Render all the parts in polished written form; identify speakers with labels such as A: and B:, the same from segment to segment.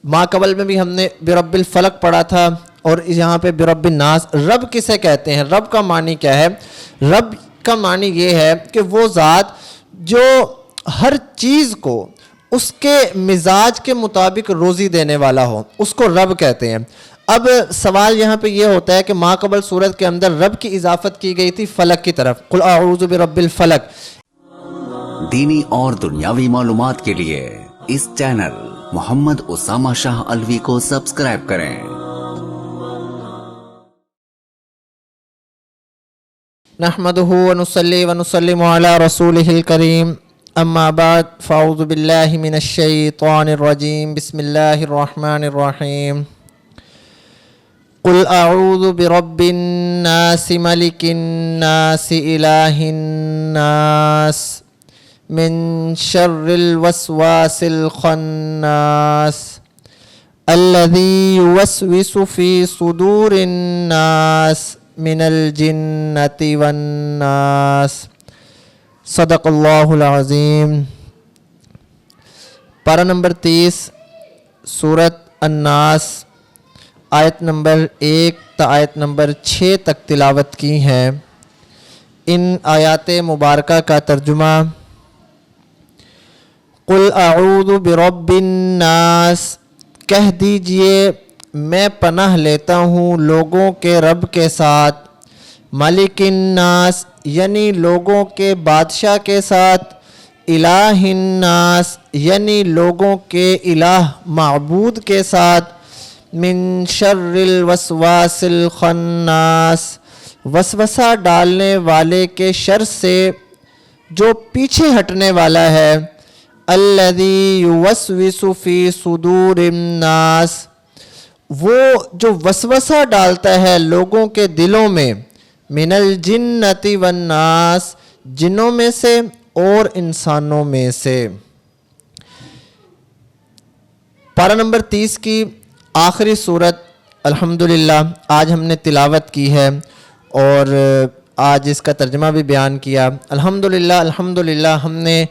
A: ماں قبل میں بھی ہم نے برب الفلق پڑھا تھا، اور یہاں پہ برب الناس۔ رب کسے کہتے ہیں؟ رب کا معنی کیا ہے؟ رب کا معنی یہ ہے کہ وہ ذات جو ہر چیز کو اس کے مزاج کے مطابق روزی دینے والا ہو، اس کو رب کہتے ہیں۔ اب سوال یہاں پہ یہ ہوتا ہے کہ ماں قبل صورت کے اندر رب کی اضافت کی گئی تھی فلک کی طرف، قل اعوذ برب الفلق۔
B: دینی اور دنیاوی معلومات کے لیے اس چینل محمد اسامہ شاہ الوی کو سبسکرائب کریں۔
A: نحمده ونصلي ونسلم على رسوله الكريم، اما بعد فاعوذ بالله من الشيطان الرجيم، بسم الله الرحمن الرحيم۔ قل اعوذ برب الناس ملك الناس اله الناس من شر الوسواس الخناس الذي يوسوس في صدور الناس من الجنة والناس۔ صدق اللہ العظیم۔ پارہ نمبر 30 سورۃ الناس، آیت نمبر 1 تا آیت نمبر 6 تک تلاوت کی ہے۔ ان آیات مبارکہ کا ترجمہ: قل اعوذ برب الناس، کہہ دیجئے میں پناہ لیتا ہوں لوگوں کے رب کے ساتھ، ملک الناس یعنی لوگوں کے بادشاہ کے ساتھ، الہ الناس یعنی لوگوں کے الہ معبود کے ساتھ، من شر الوسواس الخناس وسوسہ ڈالنے والے کے شر سے جو پیچھے ہٹنے والا ہے، الذی یوسوس فی صدور الناس وہ جو وسوسہ ڈالتا ہے لوگوں کے دلوں میں، من الجنۃ والناس جنوں میں سے اور انسانوں میں سے۔ پارہ نمبر 30 کی آخری صورت الحمدللہ آج ہم نے تلاوت کی ہے، اور آج اس کا ترجمہ بھی بیان کیا۔ الحمدللہ ہم نے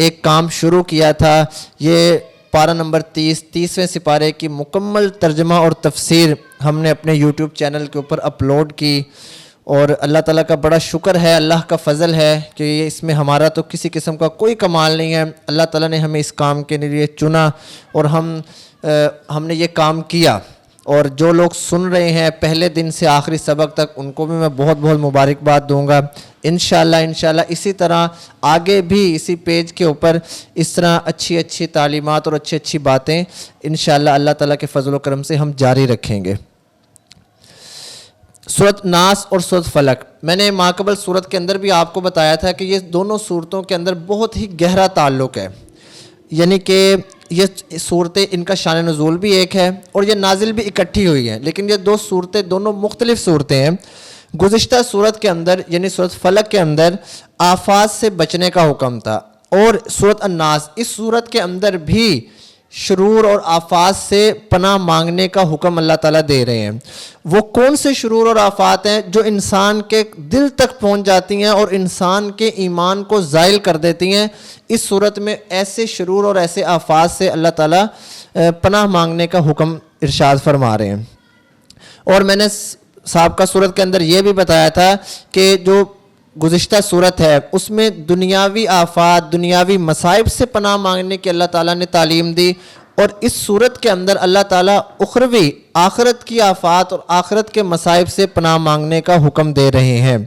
A: ایک کام شروع کیا تھا، یہ پارہ نمبر 30ویں سپارے کی مکمل ترجمہ اور تفسیر ہم نے اپنے یوٹیوب چینل کے اوپر اپلوڈ کی، اور اللہ تعالیٰ کا بڑا شکر ہے، اللہ کا فضل ہے کہ یہ اس میں ہمارا تو کسی قسم کا کوئی کمال نہیں ہے۔ اللہ تعالیٰ نے ہمیں اس کام کے لیے چنا، اور ہم نے یہ کام کیا، اور جو لوگ سن رہے ہیں پہلے دن سے آخری سبق تک ان کو بھی میں بہت بہت مبارکباد دوں گا۔ انشاءاللہ اسی طرح آگے بھی اسی پیج کے اوپر اس طرح اچھی تعلیمات اور اچھی باتیں انشاءاللہ اللہ تعالیٰ کے فضل و کرم سے ہم جاری رکھیں گے۔ سورۃ ناس اور سورۃ فلق، میں نے ماں قبل سورت کے اندر بھی آپ کو بتایا تھا کہ یہ دونوں صورتوں کے اندر بہت ہی گہرا تعلق ہے، یعنی کہ یہ صورتیں ان کا شان نزول بھی ایک ہے اور یہ نازل بھی اکٹھی ہوئی ہیں، لیکن یہ دو صورتیں دونوں مختلف صورتیں ہیں۔ گزشتہ صورت کے اندر یعنی سورۃ فلق کے اندر آفات سے بچنے کا حکم تھا، اور سورۃ الناس اس صورت کے اندر بھی شرور اور آفات سے پناہ مانگنے کا حکم اللہ تعالیٰ دے رہے ہیں۔ وہ کون سے شرور اور آفات ہیں جو انسان کے دل تک پہنچ جاتی ہیں اور انسان کے ایمان کو زائل کر دیتی ہیں؟ اس صورت میں ایسے شرور اور ایسے آفات سے اللہ تعالیٰ پناہ مانگنے کا حکم ارشاد فرما رہے ہیں۔ اور میں نے سابقہ صورت کے اندر یہ بھی بتایا تھا کہ جو گزشتہ صورت ہے اس میں دنیاوی آفات، دنیاوی مصائب سے پناہ مانگنے کی اللہ تعالیٰ نے تعلیم دی، اور اس صورت کے اندر اللہ تعالیٰ اخروی آخرت کی آفات اور آخرت کے مصائب سے پناہ مانگنے کا حکم دے رہے ہیں۔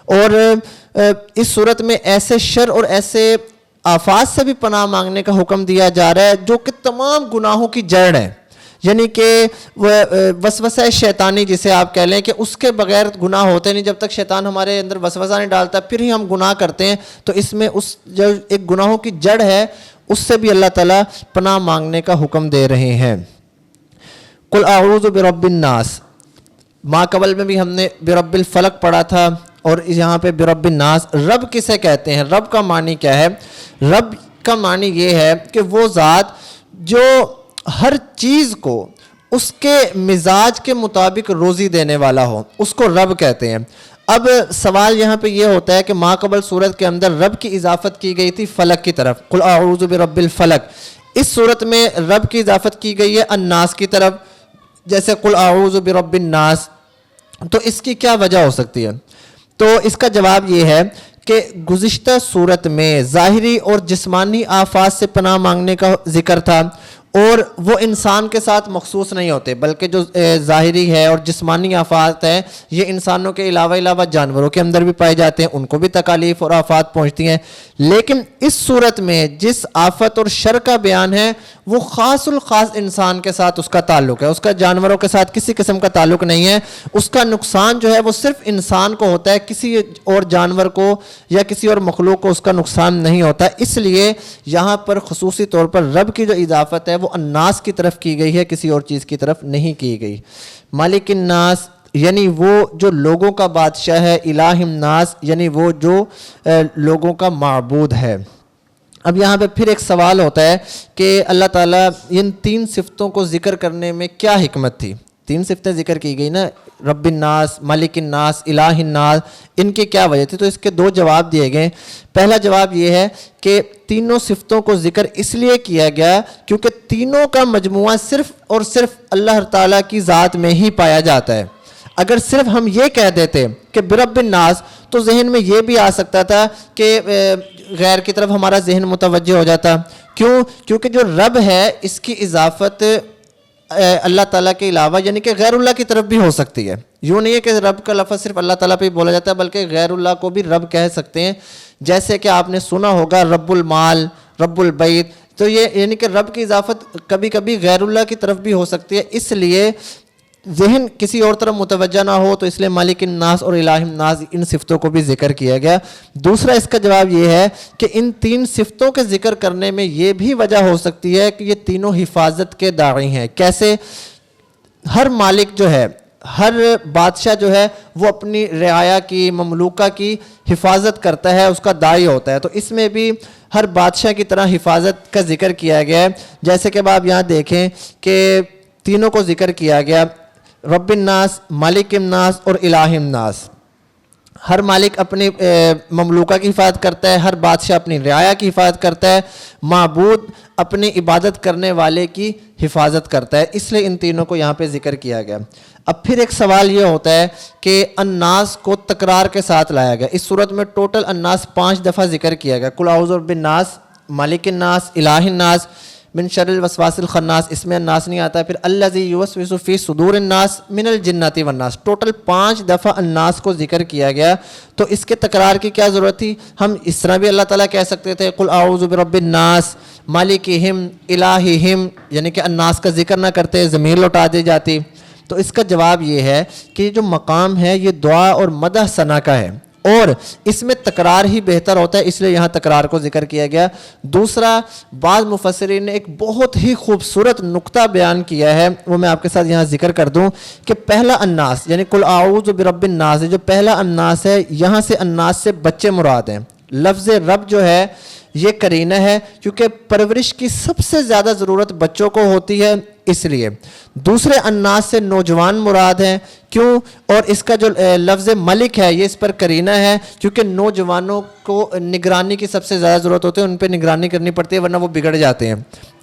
A: اور اس صورت میں ایسے شر اور ایسے آفات سے بھی پناہ مانگنے کا حکم دیا جا رہا ہے جو کہ تمام گناہوں کی جڑ ہے، یعنی کہ وسوسہ شیطانی جسے آپ کہہ لیں کہ اس کے بغیر گناہ ہوتے نہیں، جب تک شیطان ہمارے اندر وسوسہ نہیں ڈالتا پھر ہی ہم گناہ کرتے ہیں، تو اس میں اس جو ایک گناہوں کی جڑ ہے اس سے بھی اللہ تعالیٰ پناہ مانگنے کا حکم دے رہے ہیں۔ قل اعوذ برب الناس، ماں قبل میں بھی ہم نے برب الفلق پڑھا تھا، اور یہاں پہ برب الناس۔ رب کسے کہتے ہیں؟ رب کا معنی کیا ہے؟ رب کا معنی یہ ہے کہ وہ ذات جو ہر چیز کو اس کے مزاج کے مطابق روزی دینے والا ہو، اس کو رب کہتے ہیں۔ اب سوال یہاں پہ یہ ہوتا ہے کہ ماں قبل صورت کے اندر رب کی اضافت کی گئی تھی فلک کی طرف، قل اعوذ برب الفلق۔ اس صورت میں رب کی اضافت کی گئی ہے الناس کی طرف، جیسے قل اعوذ برب الناس، تو اس کی کیا وجہ ہو سکتی ہے؟ تو اس کا جواب یہ ہے کہ گزشتہ صورت میں ظاہری اور جسمانی آفات سے پناہ مانگنے کا ذکر تھا، اور وہ انسان کے ساتھ مخصوص نہیں ہوتے، بلکہ جو ظاہری ہے اور جسمانی آفات ہے یہ انسانوں کے علاوہ جانوروں کے اندر بھی پائے جاتے ہیں، ان کو بھی تکالیف اور آفات پہنچتی ہیں۔ لیکن اس صورت میں جس آفت اور شر کا بیان ہے وہ خاص الخاص انسان کے ساتھ اس کا تعلق ہے، اس کا جانوروں کے ساتھ کسی قسم کا تعلق نہیں ہے۔ اس کا نقصان جو ہے وہ صرف انسان کو ہوتا ہے، کسی اور جانور کو یا کسی اور مخلوق کو اس کا نقصان نہیں ہوتا۔ اس لیے یہاں پر خصوصی طور پر رب کی جو اضافت ہے وہ الناس کی طرف کی گئی ہے، کسی اور چیز کی طرف نہیں کی گئی۔ مالک الناس یعنی وہ جو لوگوں کا بادشاہ ہے، الہ الناس یعنی وہ جو لوگوں کا معبود ہے۔ اب یہاں پہ پھر ایک سوال ہوتا ہے کہ اللہ تعالیٰ ان 3 صفتوں کو ذکر کرنے میں کیا حکمت تھی؟ 3 صفتیں ذکر کی گئی نا، رب الناس، مالک الناس، الہ الناس، ان کی کیا وجہ تھی؟ تو اس کے 2 جواب دیے گئے۔ پہلا جواب یہ ہے کہ تینوں صفتوں کو ذکر اس لیے کیا گیا کیونکہ تینوں کا مجموعہ صرف اور صرف اللہ تعالیٰ کی ذات میں ہی پایا جاتا ہے۔ اگر صرف ہم یہ کہہ دیتے کہ برب الناس تو ذہن میں یہ بھی آ سکتا تھا کہ غیر کی طرف ہمارا ذہن متوجہ ہو جاتا۔ کیوں؟ کیونکہ جو رب ہے اس کی اضافت اللہ تعالیٰ کے علاوہ یعنی کہ غیر اللہ کی طرف بھی ہو سکتی ہے۔ یوں نہیں ہے کہ رب کا لفظ صرف اللہ تعالیٰ پہ ہی بولا جاتا ہے، بلکہ غیر اللہ کو بھی رب کہہ سکتے ہیں، جیسے کہ آپ نے سنا ہوگا رب المال، رب البیت، تو یہ یعنی کہ رب کی اضافت کبھی کبھی غیر اللہ کی طرف بھی ہو سکتی ہے۔ اس لیے ذہن کسی اور طرف متوجہ نہ ہو تو اس لیے مالک الناس اور الہ الناس ان صفتوں کو بھی ذکر کیا گیا۔ دوسرا اس کا جواب یہ ہے کہ ان 3 صفتوں کے ذکر کرنے میں یہ بھی وجہ ہو سکتی ہے کہ یہ تینوں حفاظت کے داعی ہیں۔ کیسے؟ ہر مالک جو ہے، ہر بادشاہ جو ہے وہ اپنی رعایا کی، مملوکہ کی حفاظت کرتا ہے، اس کا داعی ہوتا ہے، تو اس میں بھی ہر بادشاہ کی طرح حفاظت کا ذکر کیا گیا ہے۔ جیسے کہ اب آپ یہاں دیکھیں کہ تینوں کو ذکر کیا گیا، رب الناس، مالک الناس اور الہ الناس۔ ہر مالک اپنی مملوکہ کی حفاظت کرتا ہے، ہر بادشاہ اپنی رعایا کی حفاظت کرتا ہے، معبود اپنی عبادت کرنے والے کی حفاظت کرتا ہے، اس لیے ان تینوں کو یہاں پہ ذکر کیا گیا۔ اب پھر ایک سوال یہ ہوتا ہے کہ الناس کو تکرار کے ساتھ لایا گیا۔ اس صورت میں ٹوٹل الناس 5 دفعہ ذکر کیا گیا۔ قل اعوذ برب الناس، مالک الناس، الہ الناس، من شر الوسواس الخناس، اس میں الناس نہیں آتا، پھر الذی یوسوس فی صدور الناس من الجنۃ والناس، ٹوٹل 5 دفعہ الناس کو ذکر کیا گیا۔ تو اس کے تکرار کی کیا ضرورت تھی؟ ہم اس طرح بھی اللہ تعالیٰ کہہ سکتے تھے قل اعوذ برب الناس مالکہم الہہم، یعنی کہ الناس کا ذکر نہ کرتے، ضمیر لوٹا دی جاتی۔ تو اس کا جواب یہ ہے کہ یہ جو مقام ہے یہ دعا اور مدح ثنا کا ہے، اور اس میں تکرار ہی بہتر ہوتا ہے، اس لیے یہاں تکرار کو ذکر کیا گیا۔ دوسرا، بعض مفسرین نے ایک بہت ہی خوبصورت نقطہ بیان کیا ہے، وہ میں آپ کے ساتھ یہاں ذکر کر دوں کہ پہلا الناس یعنی قل اعوذ برب الناس، جو پہلا الناس ہے یہاں سے الناس سے بچے مراد ہیں۔ لفظ رب جو ہے یہ قرینہ ہے کیونکہ پرورش کی سب سے زیادہ ضرورت بچوں کو ہوتی ہے، اس لیے۔ دوسرے الناس سے نوجوان مراد ہیں، کیوں؟ اور اس کا جو لفظ ملک ہے یہ اس پر قرینہ ہے کیونکہ نوجوانوں کو نگرانی کی سب سے زیادہ ضرورت ہوتی ہے، ان پہ نگرانی کرنی پڑتی ہے ورنہ وہ بگڑ جاتے ہیں۔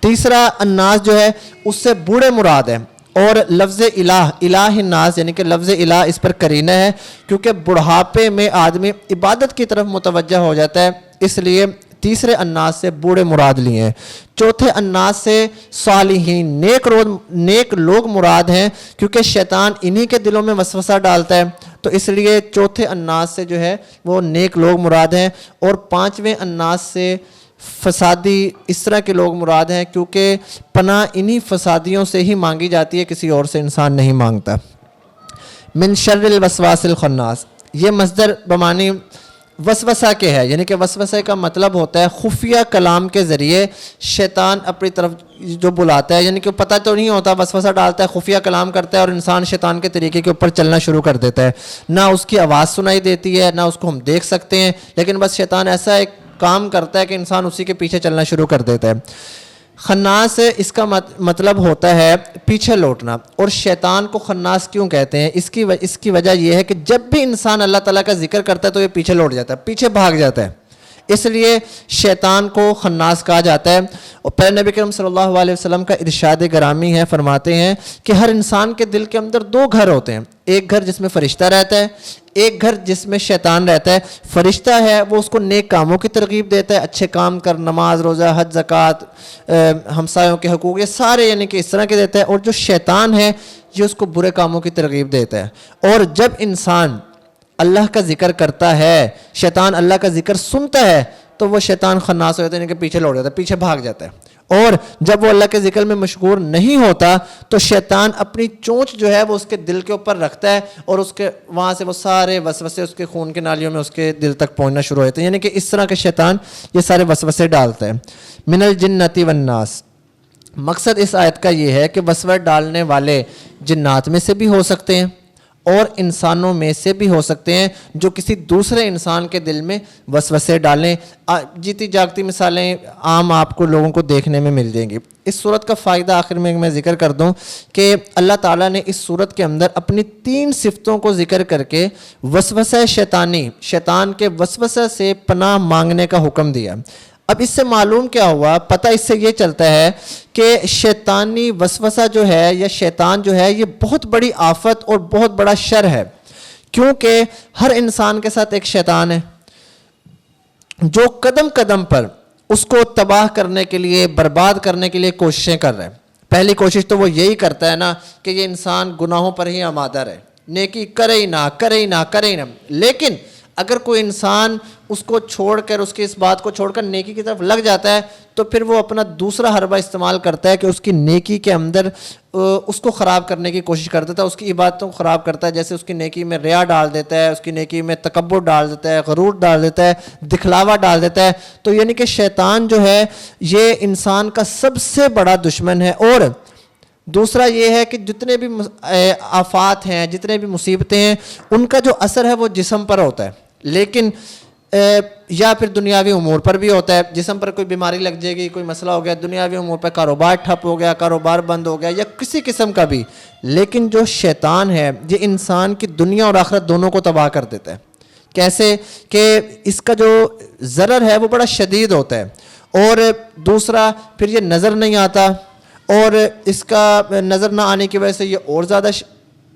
A: تیسرا الناس جو ہے اس سے بوڑھے مراد ہیں، اور لفظ الہ الناس یعنی کہ لفظ الہ اس پر قرینہ ہے کیونکہ بڑھاپے میں آدمی عبادت کی طرف متوجہ ہو جاتا ہے، اس لیے تیسرے الناس سے بوڑھے مراد لیے ہیں۔ چوتھے الناس سے صالحین، نیک لوگ مراد ہیں کیونکہ شیطان انہی کے دلوں میں وسوسہ ڈالتا ہے، تو اس لیے چوتھے الناس سے جو ہے وہ نیک لوگ مراد ہیں۔ اور 5ویں الناس سے فسادی اس طرح کے لوگ مراد ہیں کیونکہ پناہ انہی فسادیوں سے ہی مانگی جاتی ہے، کسی اور سے انسان نہیں مانگتا۔ من شر الوسواس الخناس، یہ مصدر بمانی وسوسہ کے ہے، یعنی کہ وسوسہ کا مطلب ہوتا ہے خفیہ کلام کے ذریعے شیطان اپنی طرف جو بلاتا ہے، یعنی کہ پتہ تو نہیں ہوتا، وسوسہ ڈالتا ہے، خفیہ کلام کرتا ہے اور انسان شیطان کے طریقے کے اوپر چلنا شروع کر دیتا ہے۔ نہ اس کی آواز سنائی دیتی ہے، نہ اس کو ہم دیکھ سکتے ہیں، لیکن بس شیطان ایسا ایک کام کرتا ہے کہ انسان اسی کے پیچھے چلنا شروع کر دیتا ہے۔ خناس اس کا مطلب ہوتا ہے پیچھے لوٹنا، اور شیطان کو خناس کیوں کہتے ہیں؟ اس کی وجہ یہ ہے کہ جب بھی انسان اللہ تعالیٰ کا ذکر کرتا ہے تو یہ پیچھے لوٹ جاتا ہے، پیچھے بھاگ جاتا ہے، اس لیے شیطان کو خناس کہا جاتا ہے. اور پھر نبی کریم صلی اللہ علیہ وسلم کا ارشاد گرامی ہے، فرماتے ہیں کہ ہر انسان کے دل کے اندر دو گھر ہوتے ہیں، ایک گھر جس میں فرشتہ رہتا ہے، ایک گھر جس میں شیطان رہتا ہے. فرشتہ ہے وہ اس کو نیک کاموں کی ترغیب دیتا ہے، اچھے کام کر، نماز روزہ حج زکوٰۃ، ہمسایوں کے حقوق، یہ سارے یعنی کہ اس طرح کے دیتا ہے. اور جو شیطان ہے یہ اس کو برے کاموں کی ترغیب دیتا ہے. اور جب انسان اللہ کا ذکر کرتا ہے، شیطان اللہ کا ذکر سنتا ہے تو وہ شیطان خناس ہو جاتا ہے، یعنی کہ پیچھے لوٹ جاتا ہے، پیچھے بھاگ جاتا ہے. اور جب وہ اللہ کے ذکر میں مشغول نہیں ہوتا تو شیطان اپنی چونچ جو ہے وہ اس کے دل کے اوپر رکھتا ہے اور اس کے وہاں سے وہ سارے وسوسے اس کے خون کے نالیوں میں اس کے دل تک پہنچنا شروع ہو جاتے ہیں. یعنی کہ اس طرح کے شیطان یہ سارے وسوسے ڈالتا ہے. من الجنتی والناس، مقصد اس آیت کا یہ ہے کہ وسوسہ ڈالنے والے جنات میں سے بھی ہو سکتے ہیں اور انسانوں میں سے بھی ہو سکتے ہیں جو کسی دوسرے انسان کے دل میں وسوسے ڈالیں. جیتی جاگتی مثالیں عام آپ کو لوگوں کو دیکھنے میں مل جائیں گی. اس صورت کا فائدہ آخر میں ذکر کر دوں کہ اللہ تعالیٰ نے اس صورت کے اندر اپنی 3 صفتوں کو ذکر کر کے وسوسہ شیطانی، شیطان کے وسوسہ سے پناہ مانگنے کا حکم دیا. اب اس سے معلوم کیا ہوا؟ پتہ اس سے یہ چلتا ہے کہ شیطانی وسوسہ جو ہے یا شیطان جو ہے یہ بہت بڑی آفت اور بہت بڑا شر ہے، کیونکہ ہر انسان کے ساتھ ایک شیطان ہے جو قدم قدم پر اس کو تباہ کرنے کے لیے، برباد کرنے کے لیے کوششیں کر رہے ہیں. پہلی کوشش تو وہ یہی کرتا ہے نا کہ یہ انسان گناہوں پر ہی آمادہ رہے، نیکی کرے ہی نہ. لیکن اگر کوئی انسان اس کو چھوڑ کر، اس کی اس بات کو چھوڑ کر نیکی کی طرف لگ جاتا ہے تو پھر وہ اپنا دوسرا حربہ استعمال کرتا ہے کہ اس کی نیکی کے اندر اس کو خراب کرنے کی کوشش کر دیتا ہے، اس کی عبادتوں کو خراب کرتا ہے. جیسے اس کی نیکی میں ریا ڈال دیتا ہے، اس کی نیکی میں تکبر ڈال دیتا ہے، غرور ڈال دیتا ہے، دکھلاوا ڈال دیتا ہے. تو یعنی کہ شیطان جو ہے یہ انسان کا سب سے بڑا دشمن ہے. اور دوسرا یہ ہے کہ جتنے بھی آفات ہیں، جتنے بھی مصیبتیں ہیں، ان کا جو اثر ہے وہ جسم پر ہوتا ہے، لیکن یا پھر دنیاوی امور پر بھی ہوتا ہے. جسم پر کوئی بیماری لگ جائے گی، کوئی مسئلہ ہو گیا، دنیاوی امور پر کاروبار ٹھپ ہو گیا، کاروبار بند ہو گیا، یا کسی قسم کا بھی. لیکن جو شیطان ہے یہ انسان کی دنیا اور آخرت دونوں کو تباہ کر دیتا ہے. کیسے؟ کہ اس کا جو ضرر ہے وہ بڑا شدید ہوتا ہے. اور دوسرا پھر یہ نظر نہیں آتا، اور اس کا نظر نہ آنے کی وجہ سے یہ اور زیادہ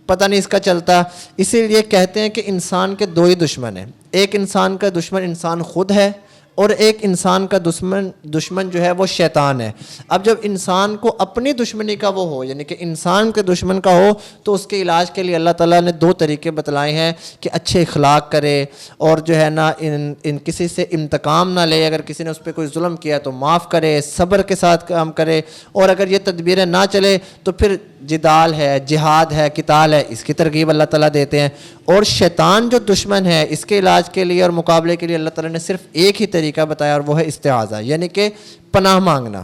A: پتہ نہیں اس کا چلتا. اسی لیے کہتے ہیں کہ انسان کے 2 ہی دشمن ہیں. ایک انسان کا دشمن انسان خود ہے اور ایک انسان کا دشمن جو ہے وہ شیطان ہے. اب جب انسان کو اپنی دشمنی کا وہ ہو، یعنی کہ انسان کے دشمن کا ہو، تو اس کے علاج کے لیے اللہ تعالیٰ نے 2 طریقے بتلائے ہیں کہ اچھے اخلاق کرے اور جو ہے نا ان کسی سے انتقام نہ لے. اگر کسی نے اس پہ کوئی ظلم کیا تو معاف کرے، صبر کے ساتھ کام کرے. اور اگر یہ تدبیریں نہ چلے تو پھر جدال ہے، جہاد ہے، قتال ہے، اس کی ترغیب اللہ تعالیٰ دیتے ہیں. اور شیطان جو دشمن ہے اس کے علاج کے لیے اور مقابلے کے لیے اللہ تعالیٰ نے صرف ایک ہی طریقہ بتایا، اور وہ ہے استعاذہ، یعنی کہ پناہ مانگنا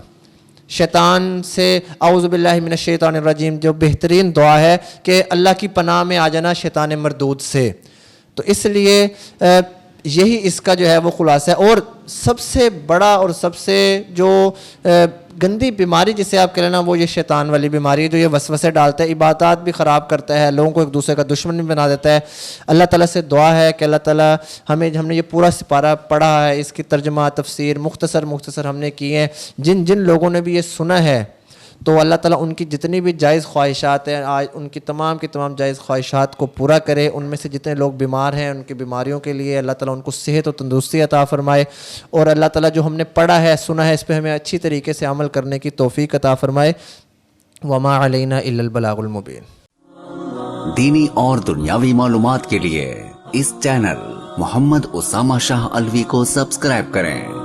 A: شیطان سے. اعوذ باللہ من الشیطان الرجیم جو بہترین دعا ہے کہ اللہ کی پناہ میں آ جانا شیطان مردود سے. تو اس لیے یہی اس کا جو ہے وہ خلاصہ ہے. اور سب سے بڑا اور سب سے جو گندی بیماری جسے آپ کہہ لینا وہ یہ شیطان والی بیماری ہے جو یہ وسوسے ڈالتا ہے، عبادات بھی خراب کرتا ہے، لوگوں کو ایک دوسرے کا دشمن بھی بنا دیتا ہے. اللہ تعالیٰ سے دعا ہے کہ اللہ تعالیٰ ہم نے یہ پورا سپارہ پڑھا ہے، اس کی ترجمہ تفسیر مختصر ہم نے کی ہیں. جن لوگوں نے بھی یہ سنا ہے تو اللہ تعالیٰ ان کی جتنی بھی جائز خواہشات ہیں آج ان کی تمام جائز خواہشات کو پورا کرے. ان میں سے جتنے لوگ بیمار ہیں ان کی بیماریوں کے لیے اللہ تعالیٰ ان کو صحت و تندرستی عطا فرمائے. اور اللہ تعالیٰ جو ہم نے پڑھا ہے سنا ہے اس پہ ہمیں اچھی طریقے سے عمل کرنے کی توفیق عطا فرمائے. وما علینا الا البلاغ المبین.
B: دینی اور دنیاوی معلومات کے لیے اس چینل محمد اسامہ شاہ الوی کو سبسکرائب کریں.